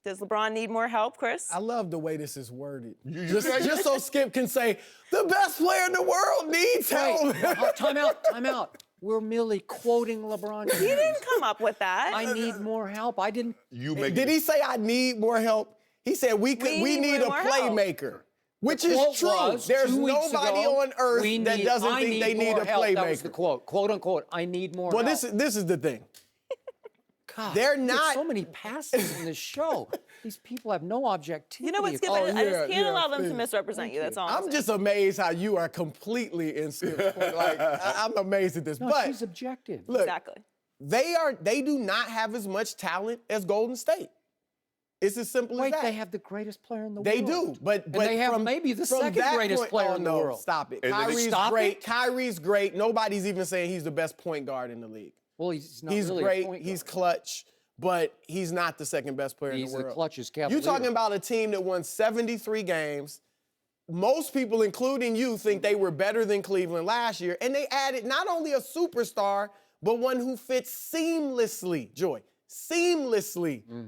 Does LeBron need more help, Chris? I love the way this is worded. Just so Skip can say, the best player in the world needs help. Time out. We're merely quoting LeBron James. He didn't come up with that. I need more help. I didn't. Did he say I need more help? He said we need a playmaker. Which is true. There's nobody on earth that doesn't think they need a playmaker. That was the quote. Quote unquote, I need more help. Well, this is the thing. God, they're not. So many passes in this show. These people have no objectivity. You know what, Skip? I just can't allow them to misrepresent you. That's all. I'm just amazed how you are completely in Skip's point. Like, I'm amazed at this. No, but she's objective. Look, exactly. They do not have as much talent as Golden State. It's as simple as that. They have the greatest player in the world. They do, but they have maybe the second greatest player in the world. Stop it. Kyrie's great. Kyrie's great. Nobody's even saying he's the best point guard in the league. Well, he's not He's really great. a point guard. He's clutch, but he's not the second best player in the world. He's the clutchest Cavalier. You're talking about a team that won 73 games. Most people, including you, think they were better than Cleveland last year, and they added not only a superstar, but one who fits seamlessly,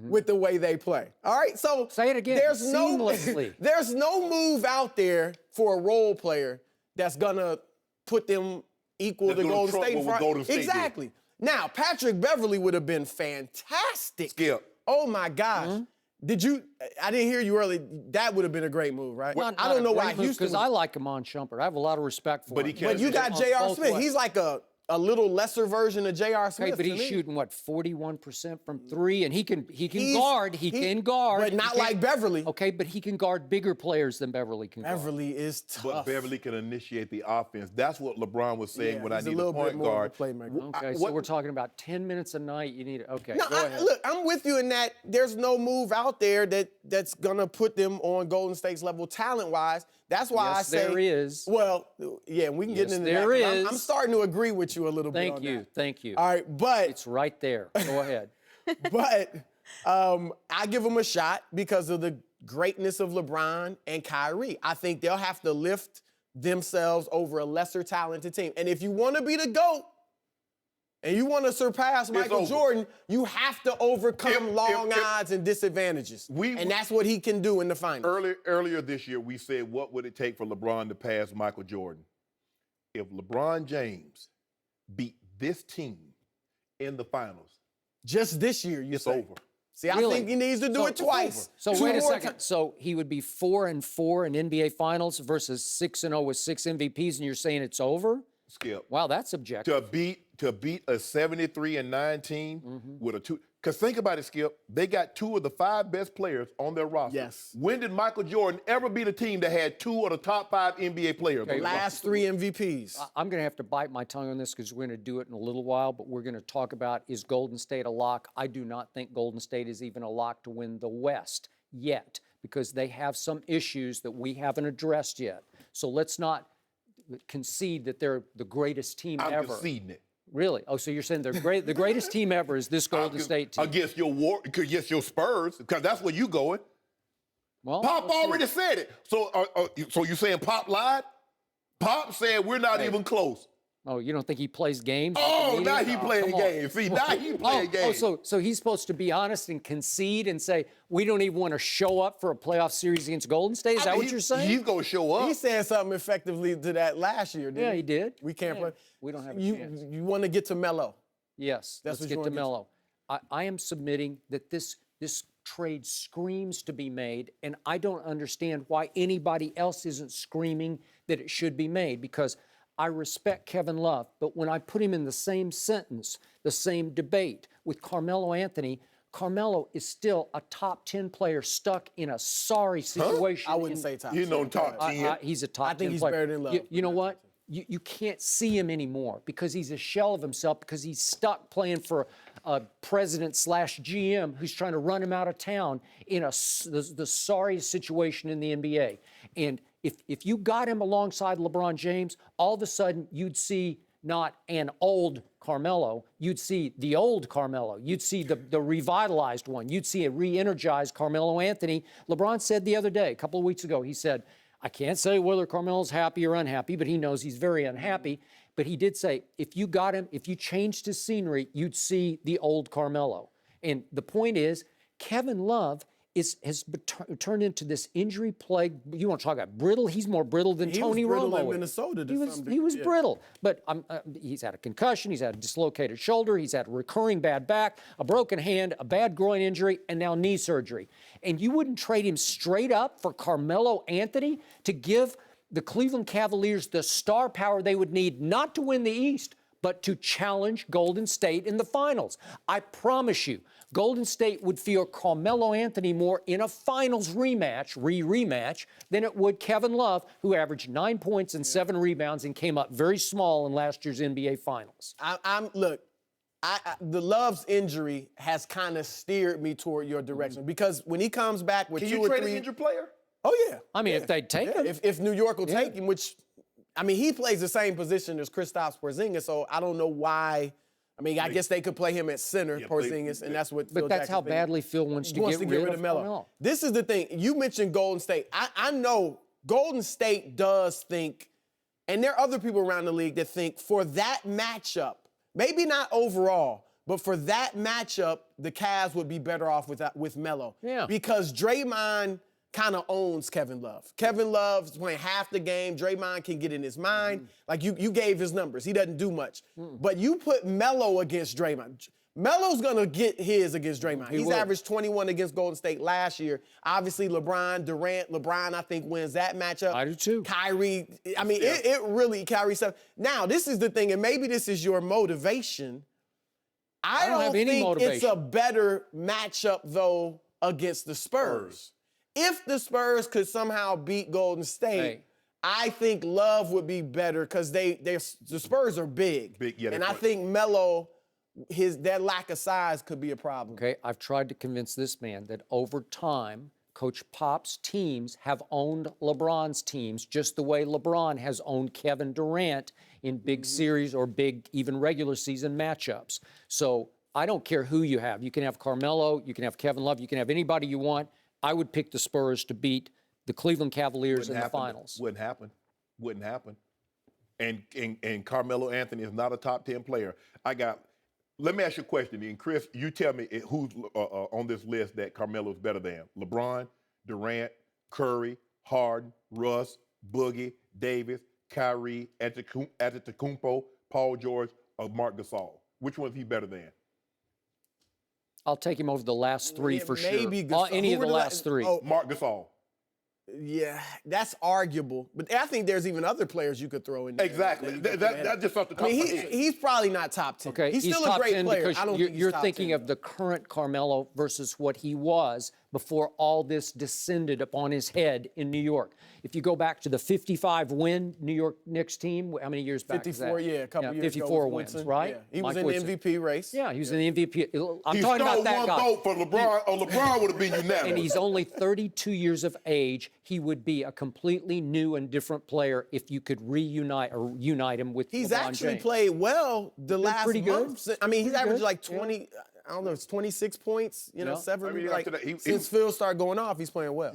with the way they play. All right, so say it again. Seamlessly. There's no move out there for a role player that's gonna put them equal to Golden State. Exactly. Now, Patrick Beverley would have been fantastic. Skip. Oh my gosh. Mm-hmm. I didn't hear you early. That would have been a great move, right? I don't know why Houston. Because I like Amon Shumpert. I have a lot of respect for him. But you got J.R. Smith. He's like a little lesser version of J.R. Smith. Okay, but he's shooting, what, 41% from three? And he can guard. He can guard. But not like Beverly. Okay, but he can guard bigger players than Beverly can guard. Beverly is tough. But Beverly can initiate the offense. That's what LeBron was saying when I need a point guard. Okay, so we're talking about 10 minutes a night. You need okay, no, go ahead. Look, I'm with you in that there's no move out there that's going to put them on Golden State's level talent-wise. That's why I say there is. Well, yeah, we can get into there that. Is. I'm starting to agree with you a little bit on that. Thank you. All right, but it's right there. Go ahead. But I give them a shot because of the greatness of LeBron and Kyrie. I think they'll have to lift themselves over a lesser talented team. And if you want to be the GOAT and you want to surpass Michael Jordan, you have to overcome long odds and disadvantages. And that's what he can do in the finals. Earlier this year, we said, what would it take for LeBron to pass Michael Jordan? If LeBron James beat this team in the finals, just this year, it's over. See, I think he needs to do it twice. So wait a second. So he would be 4-4 in NBA Finals versus 6-0 with 6 MVPs, and you're saying it's over? Skip. Wow, that's objective. To beat a 73-9 team with a two. Because think about it, Skip. They got 2 of the 5 best players on their roster. Yes. When did Michael Jordan ever beat a team that had 2 of the top 5 NBA players? The last 3 MVPs. I'm going to have to bite my tongue on this because we're going to do it in a little while, but we're going to talk about, is Golden State a lock? I do not think Golden State is even a lock to win the West yet because they have some issues that we haven't addressed yet. So let's not concede that they're the greatest team ever. I'm conceding it. Really? Oh, so you're saying they're great? The greatest team ever is this Golden State team against your Spurs, because that's where you going. Well, Pop already said it. So you saying Pop lied? Pop said we're not even close. Oh, you don't think he plays games? Oh, now he playing games. See, now he playing games. So he's supposed to be honest and concede and say, we don't even want to show up for a playoff series against Golden State? Is that what you're saying? He's going to show up. He said something effectively to that last year, didn't he? Yeah, he did. We can't play. We don't have a chance. You want to get to Melo. Yes, let's get to Melo. I am submitting that this trade screams to be made, and I don't understand why anybody else isn't screaming that it should be made, because I respect Kevin Love, but when I put him in the same sentence, the same debate with Carmelo Anthony, Carmelo is still a top 10 player stuck in a sorry situation. I wouldn't say top 10. He's no top 10. He's a top 10 player. I think he's better than Love. You know what? You can't see him anymore because he's a shell of himself, because he's stuck playing for a president/GM who's trying to run him out of town in the sorriest situation in the NBA. And if you got him alongside LeBron James, all of a sudden you'd see not an old Carmelo, you'd see the old Carmelo. You'd see the revitalized one. You'd see a re-energized Carmelo Anthony. LeBron said the other day, a couple of weeks ago, he said, I can't say whether Carmelo's happy or unhappy, but he knows he's very unhappy. But he did say, if you got him, if you changed his scenery, you'd see the old Carmelo. And the point is, Kevin Love has turned into this injury plague. You want to talk about brittle? He's more brittle than Tony was brittle Romo in is. Minnesota. He was brittle, but he's had a concussion. He's had a dislocated shoulder. He's had a recurring bad back, a broken hand, a bad groin injury, and now knee surgery. And you wouldn't trade him straight up for Carmelo Anthony to give the Cleveland Cavaliers the star power they would need not to win the East, but to challenge Golden State in the finals. I promise you, Golden State would feel Carmelo Anthony more in a finals rematch, than it would Kevin Love, who averaged 9 points and 7 rebounds and came up very small in last year's NBA Finals. The Love's injury has kind of steered me toward your direction because when he comes back with Can 2 you or trade 3, an injured player? Oh yeah. I mean, if they'd take him. If New York will take him, which, I mean, he plays the same position as Kristaps Porzingis, so I don't know why. I mean, I guess they could play him at center, Porzingis, and that's what. But that's how badly Phil wants to get rid of Melo. This is the thing. You mentioned Golden State. I know Golden State does think, and there are other people around the league that think for that matchup, maybe not overall, but for that matchup, the Cavs would be better off with Melo. Yeah. Because Draymond kind of owns Kevin Love. Kevin Love's playing half the game. Draymond can get in his mind. Like you gave his numbers. He doesn't do much. But you put Melo against Draymond. Melo's going to get his against Draymond. He's averaged 21 against Golden State last year. Obviously, LeBron, I think, wins that matchup. I do too. Kyrie, I mean, it really carries stuff. Now, this is the thing, and maybe this is your motivation. I don't have any think motivation. it's a better matchup, though, against the Spurs. If the Spurs could somehow beat Golden State, I think Love would be better because the Spurs are big. And I think Melo, that lack of size could be a problem. Okay, I've tried to convince this man that over time, Coach Pop's teams have owned LeBron's teams just the way LeBron has owned Kevin Durant in big series or big, even regular season matchups. So I don't care who you have. You can have Carmelo, you can have Kevin Love, you can have anybody you want. I would pick the Spurs to beat the Cleveland Cavaliers in the finals. Wouldn't happen. And Carmelo Anthony is not a top 10 player. Let me ask you a question. And Chris, you tell me who's on this list that Carmelo's better than. LeBron, Durant, Curry, Harden, Russ, Boogie, Davis, Kyrie, Antetokounmpo, Paul George, or Marc Gasol. Which one's he better than? I'll take him over the last 3 for sure. Gasol. Any of the last 3. Oh, Marc Gasol. Yeah, that's arguable. But I think there's even other players you could throw in there. Exactly. That's just off the top of my head. He's probably not top 10. Okay, he's still a great player. Because I don't think you're he's thinking top 10. of the current Carmelo versus what he was before all this descended upon his head in New York. If you go back to the 55-win New York Knicks team, how many years back 54, is that? a couple years 54 ago. wins, right? Yeah. He was Mike in Woodson. the MVP race. Yeah, he was in the MVP. I'm He talking stole about that one guy. vote for LeBron, or LeBron would have been unanimous. And he's only 32 years of age. He would be a completely new and different player if you could unite him with He's LeBron actually James. played well the last pretty good. month. I mean, he's Pretty averaged good. like 20, I don't know, it's 26 points, 7. I mean, Like, after that, since Phil started going off, he's playing well.